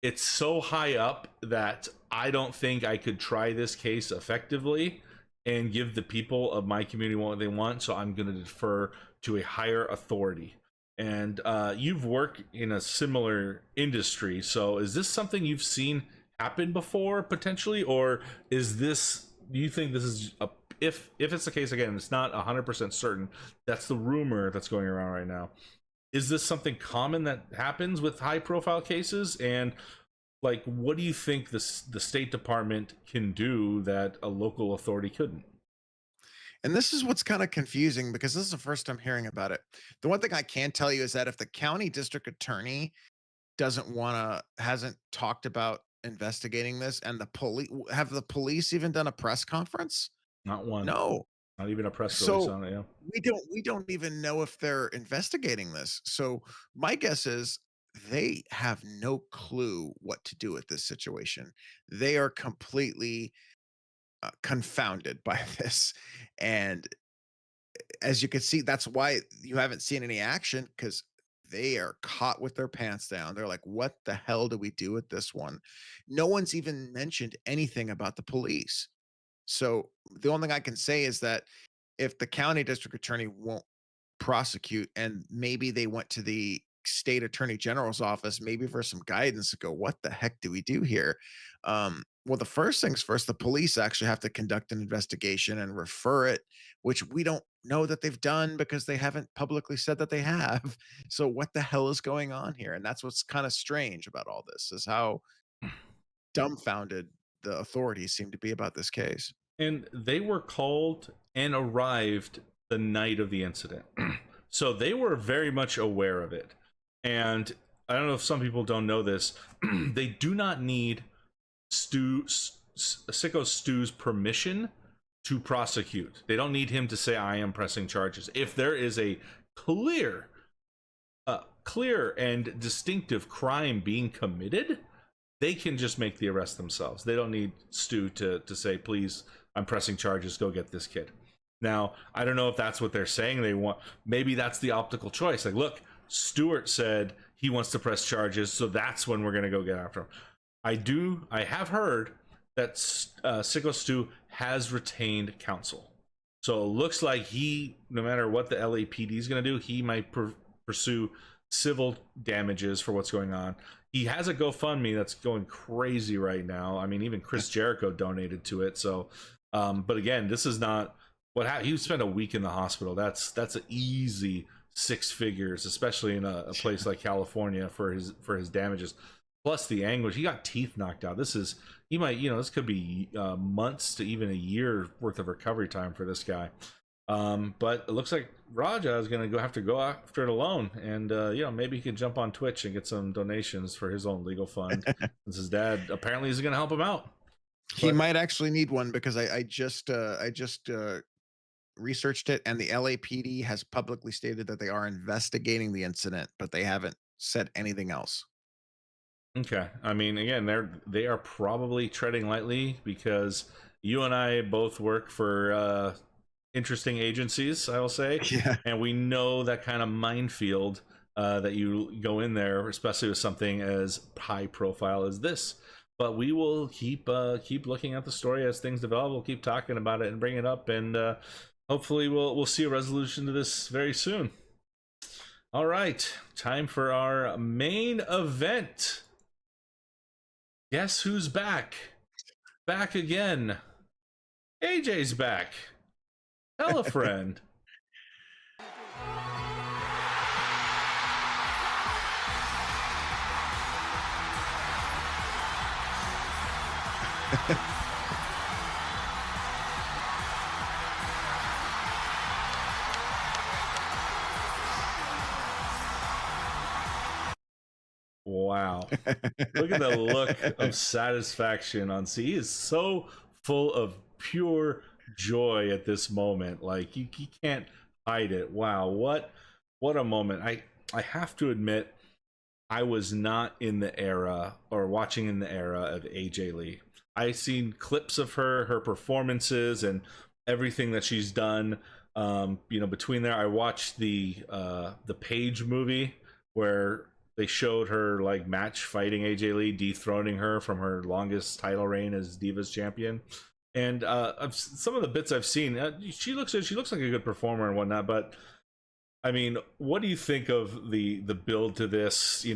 it's so high up that I don't think I could try this case effectively and give the people of my community what they want. So I'm going to defer to a higher authority. And you've worked in a similar industry. So is this something you've seen happen before potentially? Or do you think this is if it's the case, again, it's not 100% certain. That's the rumor that's going around right now. Is this something common that happens with high profile cases? And like, what do you think the State Department can do that a local authority couldn't? And this is what's kind of confusing because this is the first time hearing about it. The one thing I can tell you is that if the county district attorney hasn't talked about investigating this, and the police even done a press conference? Not one. No. Not even a press release So on it. Yeah. we don't even know if they're investigating this. So my guess is they have no clue what to do with this situation. They are completely confounded by this. And as you can see, that's why you haven't seen any action, because they are caught with their pants down. They're like, what the hell do we do with this one? No one's even mentioned anything about the police. So the only thing I can say is that if the county district attorney won't prosecute and maybe they went to the state attorney general's office maybe for some guidance to go, what the heck do we do here? Well, the first things first, the police actually have to conduct an investigation and refer it, which we don't know that they've done because they haven't publicly said that they have. So what the hell is going on here? And that's what's kind of strange about all this, is how dumbfounded the authorities seem to be about this case. And they were called and arrived the night of the incident. So they were very much aware of it. And I don't know if some people don't know this, they do not need Sicko Stu's permission to prosecute. They don't need him to say, I am pressing charges. If there is a clear and distinctive crime being committed, they can just make the arrest themselves. They don't need Stu to say, please, I'm pressing charges, go get this kid. Now, I don't know if that's what they're saying they want. Maybe that's the optical choice. Like, look, Stewart said he wants to press charges, so that's when we're going to go get after him. I have heard that Sicko Stu has retained counsel. So it looks like he, no matter what the LAPD is going to do, he might pursue civil damages for what's going on. He has a GoFundMe that's going crazy right now. I mean, even Chris Jericho donated to it. So, but again, this is not what he spent a week in the hospital. That's an easy 6 figures, especially in a place like California for his damages. Plus the anguish. He got teeth knocked out. This could be months to even a year worth of recovery time for this guy. But it looks like Raja is going to have to go after it alone, and maybe he can jump on Twitch and get some donations for his own legal fund, since his dad apparently is going to help him out. He might actually need one, because I just researched it, and the LAPD has publicly stated that they are investigating the incident, but they haven't said anything else. Okay, I mean, again, they are probably treading lightly, because you and I both work for interesting agencies, I will say. Yeah. And we know that kind of minefield that you go in there, especially with something as high profile as this. But we will keep looking at the story as things develop. We'll keep talking about it and bring it up, and hopefully we'll see a resolution to this very soon. All right, time for our main event. Guess who's back? Back again. AJ's back. Tell a friend. Wow. Look at the look of satisfaction on C. He is so full of pure joy at this moment. Like, you can't hide it. Wow, what a moment. I have to admit, I was not in the era, or watching in the era, of AJ Lee. I've seen clips of her performances and everything that she's done. Between there, I watched the Paige movie, where they showed her like match fighting AJ Lee, dethroning her from her longest title reign as Divas champion. And some of the bits I've seen, she looks like a good performer and whatnot. But I mean, what do you think of the build to this?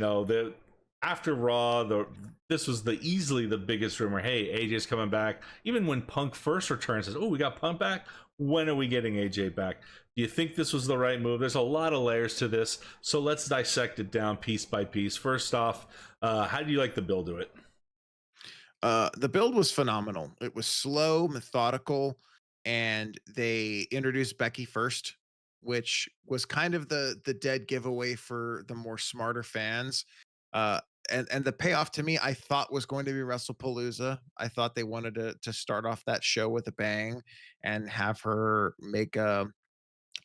After Raw, this was easily the biggest rumor. Hey, AJ's coming back. Even when Punk first returned, says, "Oh, we got Punk back. When are we getting AJ back?" Do you think this was the right move? There's a lot of layers to this, so let's dissect it down piece by piece. First off, how do you like the build to it? The build was phenomenal. It was slow, methodical, and they introduced Becky first, which was kind of the dead giveaway for the more smarter fans. And the payoff to me, I thought, was going to be WrestlePalooza. I thought they wanted to start off that show with a bang and have her make a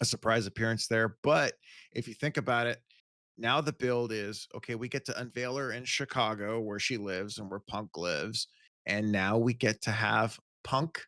surprise appearance there. But if you think about it, now the build is okay. We get to unveil her in Chicago, where she lives and where Punk lives. And now we get to have Punk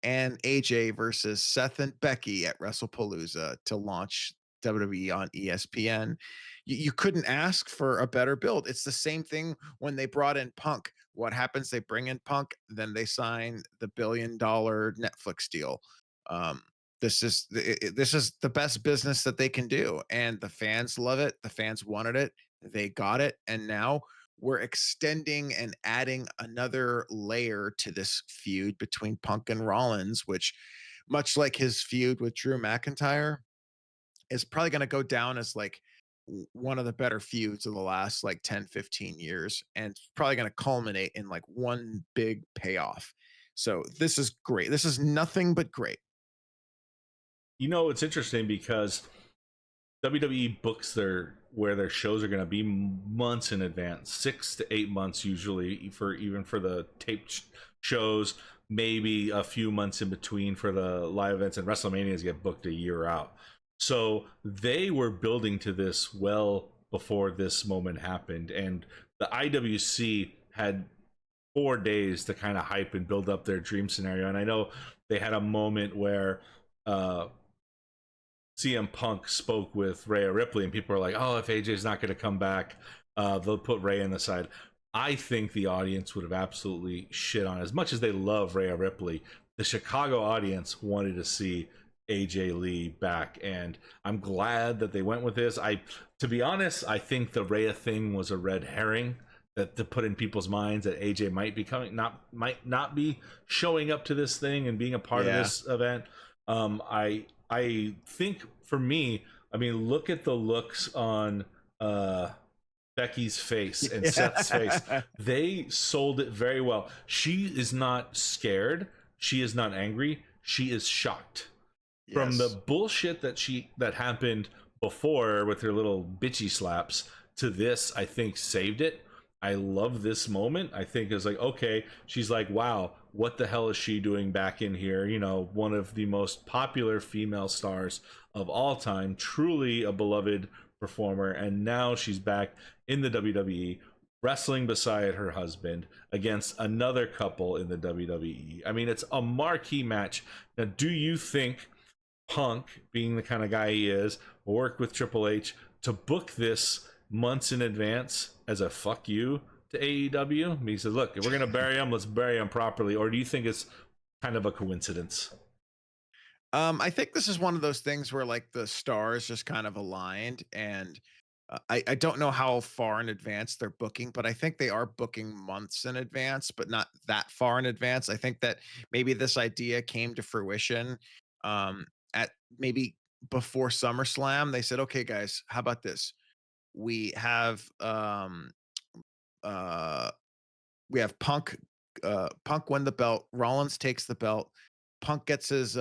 and AJ versus Seth and Becky at WrestlePalooza to launch WWE on ESPN. you couldn't ask for a better build. It's the same thing when they brought in Punk. What happens? They bring in Punk, then they sign the $1 billion Netflix deal. Um, this is the best business that they can do, and the fans love it. The fans wanted it. They got it, and now we're extending and adding another layer to this feud between Punk and Rollins, which, much like his feud with Drew McIntyre, is probably going to go down as like one of the better feuds of the last like 10, 15 years, and probably going to culminate in like one big payoff. So this is great. This is nothing but great. You know, it's interesting because WWE books their shows are going to be months in advance, 6 to 8 months usually, for even for the taped shows, maybe a few months in between for the live events, and WrestleManias get booked a year out. So they were building to this well before this moment happened, and the IWC had 4 days to kind of hype and build up their dream scenario. And I know they had a moment where CM Punk spoke with Rhea Ripley, and people are like, "Oh, if AJ's not going to come back, they'll put Rhea in the side." I think the audience would have absolutely shit on it. As much as they love Rhea Ripley, the Chicago audience wanted to see AJ Lee back, and I'm glad that they went with this. To be honest, I think the Rhea thing was a red herring that to put in people's minds that AJ might be coming, might not be showing up to this thing and being a part of this event. I think for me, I mean, look at the looks on Becky's face and Seth's face. They sold it very well. She is not scared. She is not angry. She is shocked. Yes. From the bullshit that happened before with her little bitchy slaps to this, I think saved it. I love this moment. I think it's like, okay, she's like, wow, what the hell is she doing back in here? You know, one of the most popular female stars of all time, truly a beloved performer, and now she's back in the WWE, wrestling beside her husband against another couple in the WWE. I mean, it's a marquee match. Now, do you think Punk, being the kind of guy he is, will work with Triple H to book this months in advance as a fuck you to AEW? He says, look, if we're going to bury him, let's bury him properly. Or do you think it's kind of a coincidence? I think this is one of those things where like the stars just kind of aligned, and I don't know how far in advance they're booking, but I think they are booking months in advance, but not that far in advance. I think that maybe this idea came to fruition at maybe before SummerSlam. They said, okay, guys, how about this? We have Punk win the belt, Rollins takes the belt, Punk gets his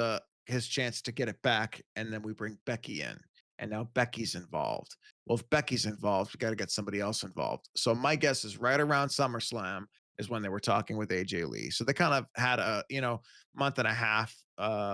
chance to get it back, and then we bring Becky in, and now Becky's involved. Well, if Becky's involved, we got to get somebody else involved. So my guess is right around SummerSlam is when they were talking with AJ Lee. So they kind of had a month and a half,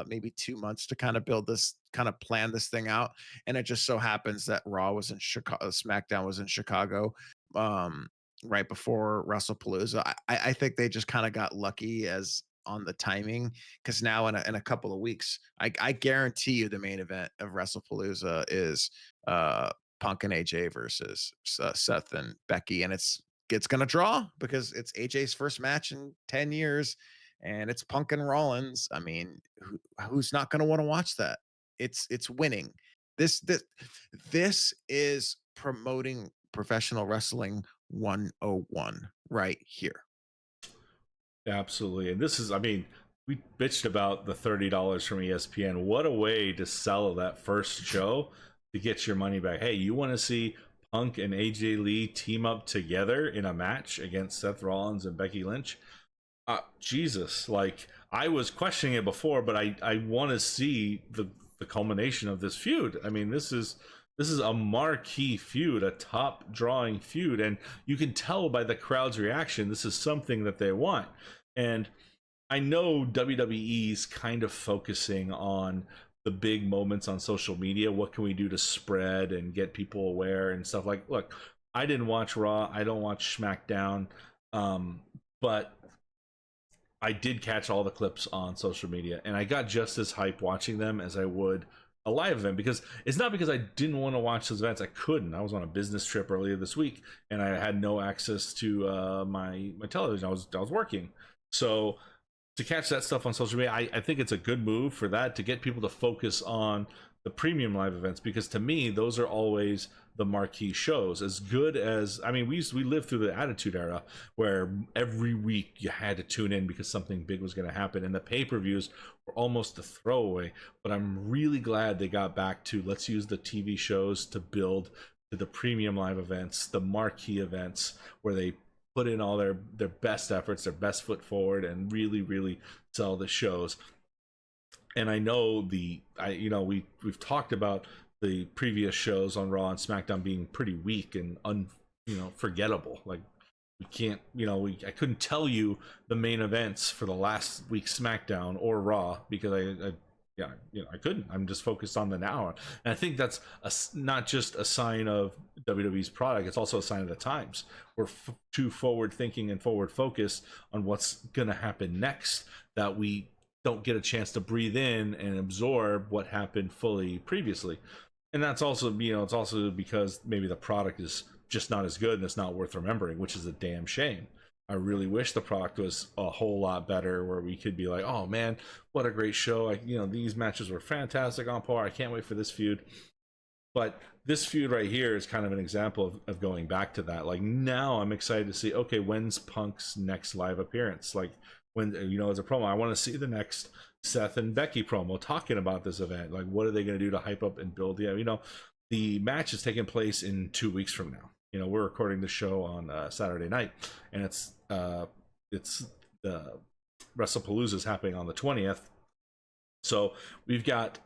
maybe 2 months to kind of build this, kind of plan this thing out. And it just so happens that Raw was in Chicago, SmackDown was in Chicago, right before WrestlePalooza. I think they just kind of got lucky as on the timing, because now in a couple of weeks, I guarantee you the main event of WrestlePalooza is Punk and AJ versus Seth and Becky, and it's gonna draw because it's AJ's first match in 10 years, and it's Punk and Rollins. I mean, who's not gonna want to watch that? It's winning. This is promoting professional wrestling 101 right here. Absolutely. And this is, I mean, we bitched about the $30 from ESPN. What a way to sell that first show to get your money back. Hey, you want to see Punk and AJ Lee team up together in a match against Seth Rollins and Becky Lynch? Jesus, like, I was questioning it before, but I want to see the culmination of this feud. I mean, this is a marquee feud, a top drawing feud, and you can tell by the crowd's reaction this is something that they want. And I know WWE's kind of focusing on the big moments on social media. What can we do to spread and get people aware and stuff? Like, look, I didn't watch Raw, I don't watch SmackDown, but I did catch all the clips on social media, and I got just as hype watching them as I would a live event, because it's not because I didn't want to watch those events. I couldn't. I was on a business trip earlier this week, and I had no access to my television. I was working, so to catch that stuff on social media, I think it's a good move for that, to get people to focus on the premium live events, because to me those are always the marquee shows. As good as, I mean, we lived through the Attitude Era where every week you had to tune in because something big was going to happen, and the pay-per-views were almost a throwaway. But I'm really glad they got back to, let's use the TV shows to build to the premium live events, the marquee events, where they put in all their best efforts, their best foot forward, and really sell the shows. And I know we've talked about the previous shows on Raw and SmackDown being pretty weak and forgettable. Like, we can't, I couldn't tell you the main events for the last week's SmackDown or Raw because I couldn't. I'm just focused on the now, and I think that's not just a sign of WWE's product; it's also a sign of the times. We're too forward thinking and forward focused on what's gonna happen next, that we don't get a chance to breathe in and absorb what happened fully previously. And that's also, it's also because maybe the product is just not as good and it's not worth remembering, which is a damn shame. I really wish the product was a whole lot better, where we could be like, oh man, what a great show. These matches were fantastic on par. I can't wait for this feud. But this feud right here is kind of an example of going back to that. Like, now I'm excited to see, okay, when's Punk's next live appearance? Like, when, as a promo, I want to see the next Seth and Becky promo talking about this event. Like, what are they going to do to hype up and build? The match is taking place in 2 weeks from now. We're recording the show on Saturday night, and it's the WrestlePalooza is happening on the 20th. So we've got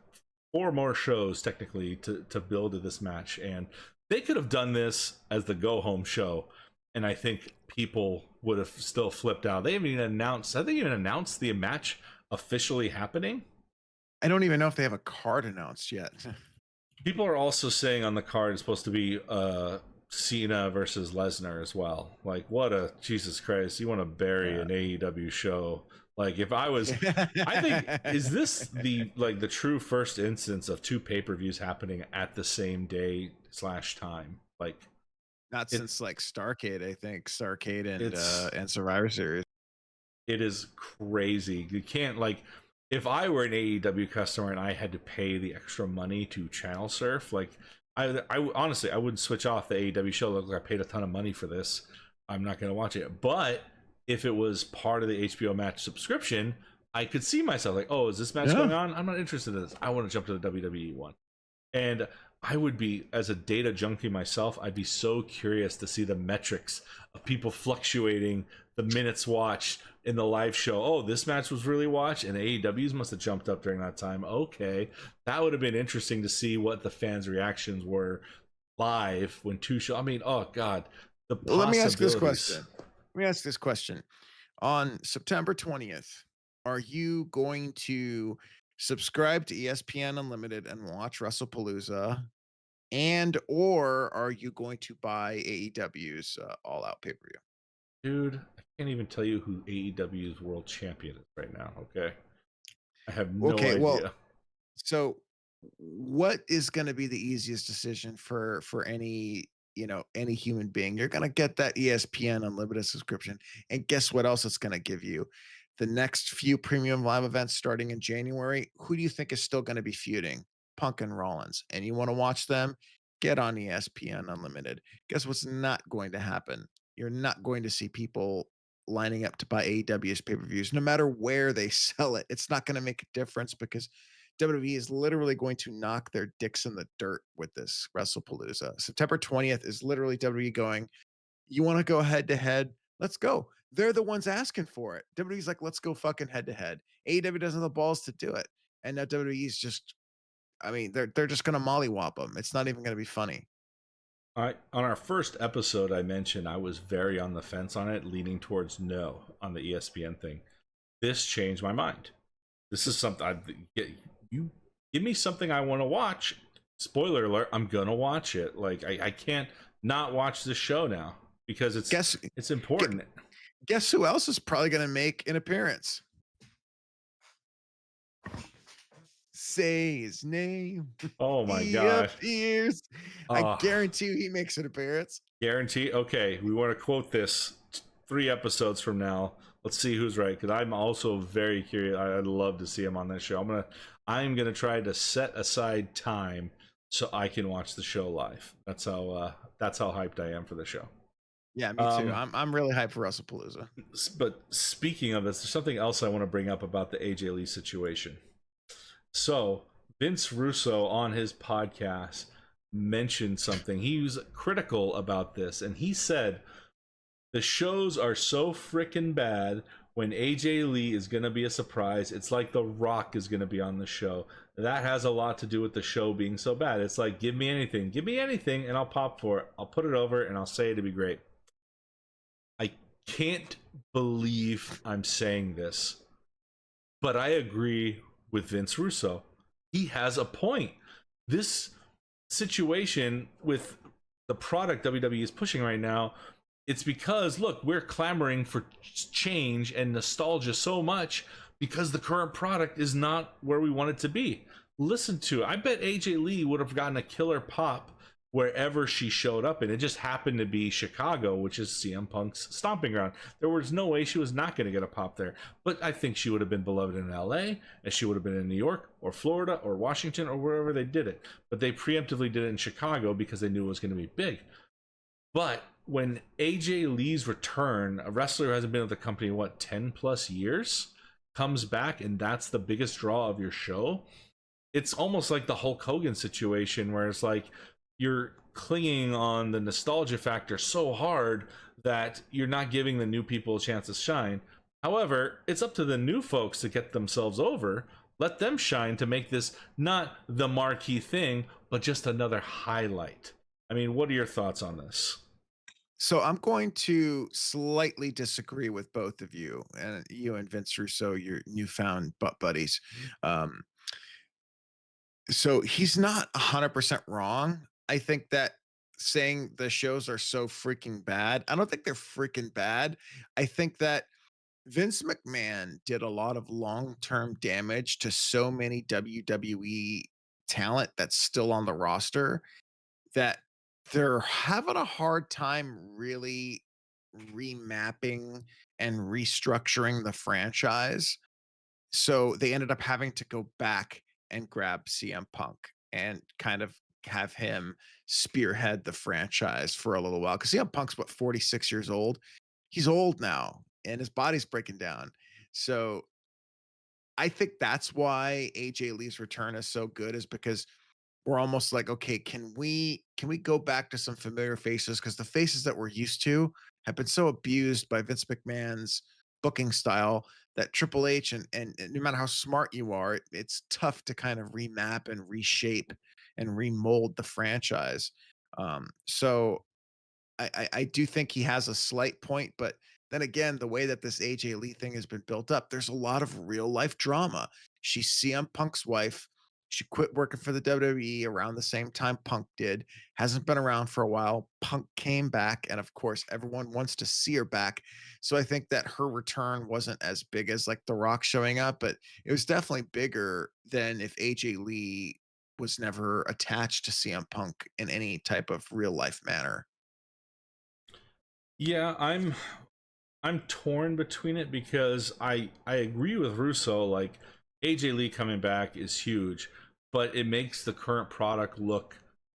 4 more shows technically to build to this match, and they could have done this as the go home show, and I think people would have still flipped out. They haven't even announced. Have they even announced the match officially happening? I don't even know if they have a card announced yet. People are also saying on the card it's supposed to be Cena versus Lesnar as well. Like, what a Jesus Christ! You want to bury an AEW show? Like, if I was, I think, is this the true first instance of 2 pay-per-views happening at the same day / time? Like, not since like Starrcade, I think Starrcade and Survivor Series. It is crazy. You can't, like, if I were an AEW customer and I had to pay the extra money to channel surf, like, I honestly, I wouldn't switch off the AEW show. Look, I paid a ton of money for this. I'm not going to watch it. But if it was part of the HBO Max subscription, I could see myself like, oh, is this match going on? I'm not interested in this. I want to jump to the WWE one. And I would be, as a data junkie myself, I'd be so curious to see the metrics of people fluctuating the minutes watched in the live show. Oh, this match was really watched, and AEW's must have jumped up during that time. Okay, that would have been interesting to see what the fans' reactions were live when 2 shows. I mean, oh god, the possibilities. Let me ask this question. On September 20th, are you going to subscribe to ESPN Unlimited and watch WrestlePalooza, or are you going to buy AEW's All Out pay-per-view? Dude, I can't even tell you who AEW's world champion is right now. Okay, I have no idea. Well, so what is going to be the easiest decision for any human being? You're going to get that ESPN Unlimited subscription, and guess what else it's going to give you? The next few premium live events starting in January. Who do you think is still going to be feuding? Punk and Rollins. And you want to watch them? Get on ESPN Unlimited. Guess what's not going to happen? You're not going to see people lining up to buy AEW's pay-per-views, no matter where they sell it. It's not going to make a difference because WWE is literally going to knock their dicks in the dirt with this WrestlePalooza. September 20th is literally WWE going, you want to go head to head? Let's go. They're the ones asking for it. WWE's like, let's go fucking head to head. AEW doesn't have the balls to do it. And now WWE's just, I mean, they're just going to mollywop them. It's not even going to be funny. On our first episode, I mentioned I was very on the fence on it, leaning towards no on the ESPN thing. This changed my mind. This is something you give me something I want to watch. Spoiler alert, I'm gonna watch it. Like, I can't not watch this show now because it's important. Guess who else is probably gonna make an appearance? say his name. Oh my He god. appears. I Oh, guarantee you he makes an appearance. guarantee. Okay, we want to quote this 3 episodes from now. Let's see who's right, because I'm also very curious. I'd love to see him on that show. I'm gonna try to set aside time so I can watch the show live. That's how hyped I am for the show. Yeah, me too. Um, I'm really hyped for Palooza. but speaking of this, there's something else I want to bring up about the AJ Lee situation. So Vince Russo on his podcast mentioned something. He was critical about this, and he said the shows are so freaking bad. When AJ Lee is going to be a surprise, it's like The Rock is going to be on the show. That has a lot to do with the show being so bad. It's like, give me anything, and I'll pop for it. I'll put it over and I'll say it'd be great. I can't believe I'm saying this, but I agree with Vince Russo. He has a point. This situation with the product WWE is pushing right now, it's because, look, we're clamoring for change and nostalgia so much because the current product is not where we want it to be. Listen to it. I bet AJ Lee would have gotten a killer pop wherever she showed up, and it just happened to be Chicago, which is CM Punk's stomping ground. There was no way she was not going to get a pop there, but I think she would have been beloved in LA, and she would have been in New York or Florida or Washington or wherever they did it, but they preemptively did it in Chicago because they knew it was going to be big. But when AJ Lee's return, a wrestler who hasn't been with the company, 10 plus years, comes back, and that's the biggest draw of your show, it's almost like the Hulk Hogan situation where it's like you're clinging on the nostalgia factor so hard that you're not giving the new people a chance to shine. However, it's up to the new folks to get themselves over. Let them shine to make this not the marquee thing, but just another highlight. I mean, what are your thoughts on this? So I'm going to slightly disagree with both of you, and you and Vince Russo, your newfound butt buddies. Um, so he's not 100% wrong. I think that saying the shows are so freaking bad, I don't think they're freaking bad. I think that Vince McMahon did a lot of long-term damage to so many WWE talent that's still on the roster that they're having a hard time really remapping and restructuring the franchise. So they ended up having to go back and grab CM Punk and kind of have him spearhead the franchise for a little while. Because CM Punk's 46 years old. He's old now and his body's breaking down. So I think that's why AJ Lee's return is so good, is because we're almost like, okay, can we go back to some familiar faces? Because the faces that we're used to have been so abused by Vince McMahon's booking style that Triple H and no matter how smart you are, it's tough to kind of remap and reshape and remold the franchise. So I do think he has a slight point, but then again, the way that this AJ Lee thing has been built up, there's a lot of real life drama. She's CM Punk's wife. She quit working for the WWE around the same time Punk did. Hasn't been around for a while. Punk came back, and of course, everyone wants to see her back. So I think that her return wasn't as big as like The Rock showing up, but it was definitely bigger than if AJ Lee was never attached to CM Punk in any type of real life manner. Yeah, I'm torn between it because I agree with Russo. Like, AJ Lee coming back is huge, but it makes the current product look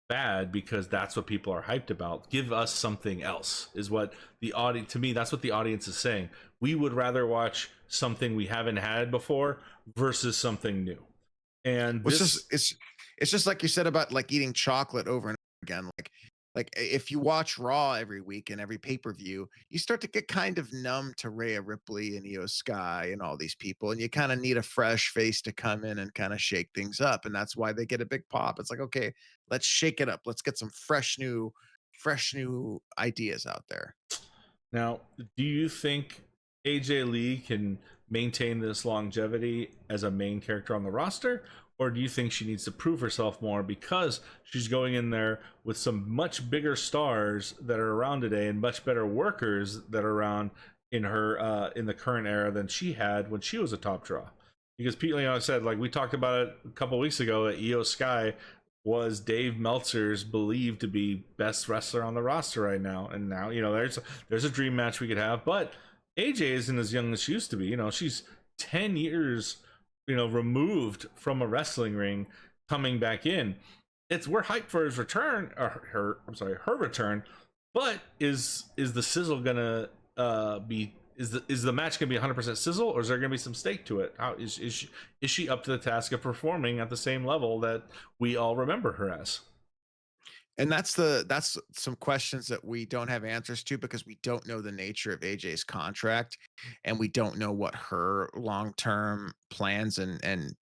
bad because that's what people are hyped about. Give us something else, is what the audience, to me, that's what the audience is saying. We would rather watch something we haven't had before versus something new. And Which this, is it's just like you said about like eating chocolate over and over again. Like if you watch Raw every week and every pay-per-view, you start to get kind of numb to Rhea Ripley and Io Sky and all these people, and you kind of need a fresh face to come in and kind of shake things up. And that's why they get a big pop. It's like, okay, let's shake it up. Let's get some fresh new ideas out there. now, do you think AJ Lee can maintain this longevity as a main character on the roster? Or do you think she needs to prove herself more because she's going in there with some much bigger stars that are around today and much better workers that are around in her in the current era than she had when she was a top draw? because Pete, I said, like we talked about it a couple weeks ago at EO Sky, was Dave Meltzer's believed to be best wrestler on the roster right now, and now there's a dream match we could have, but AJ isn't as young as she used to be. She's 10 years removed from a wrestling ring, coming back in. We're hyped for his return, or her return, but is the sizzle gonna be is the match gonna be 100% sizzle, or is there gonna be some stake to it? How is she up to the task of performing at the same level that we all remember her as? And that's some questions that we don't have answers to because we don't know the nature of AJ's contract, and we don't know what her long-term plans and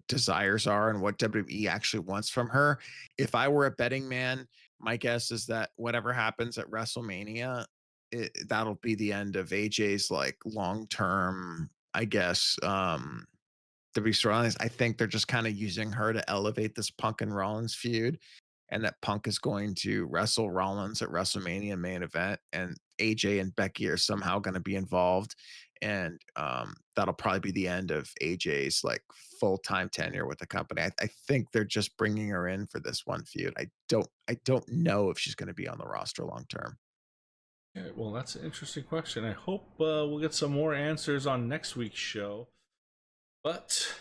desires are and what WWE actually wants from her. If I were a betting man, my guess is that whatever happens at WrestleMania, that'll be the end of AJ's like long-term, I guess, to be honest. I think they're just kind of using her to elevate this Punk and Rollins feud, and that Punk is going to wrestle Rollins at WrestleMania main event, and AJ and Becky are somehow going to be involved, and that'll probably be the end of AJ's like full time tenure with the company. I think they're just bringing her in for this one feud. I don't know if she's going to be on the roster long term. Yeah, well, that's an interesting question. I hope we'll get some more answers on next week's show. But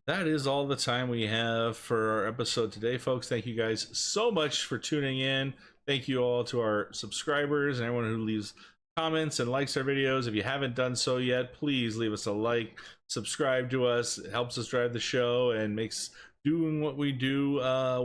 that is all the time we have for our episode today, folks. Thank you guys so much for tuning in. Thank you all to our subscribers and everyone who leaves comments and likes our videos. If you haven't done so yet, please leave us a like, subscribe to us. It helps us drive the show and makes doing what we do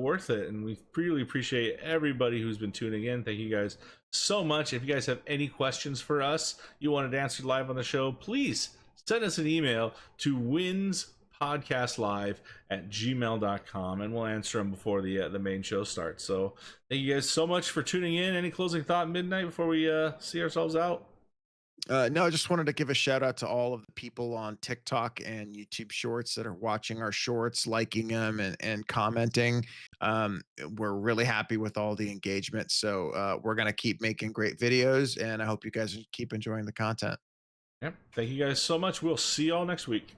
worth it. And we really appreciate everybody who's been tuning in. Thank you guys so much. If you guys have any questions for us you wanted answered live on the show, please send us an email to winspodcastlive@gmail.com, and we'll answer them before the main show starts. So thank you guys so much for tuning in. Any closing thought, Midnight, before we see ourselves out? No, I just wanted to give a shout out to all of the people on TikTok and YouTube Shorts that are watching our shorts, liking them, and commenting. We're really happy with all the engagement. So we're going to keep making great videos, and I hope you guys keep enjoying the content. Yep. Thank you guys so much. We'll see y'all next week.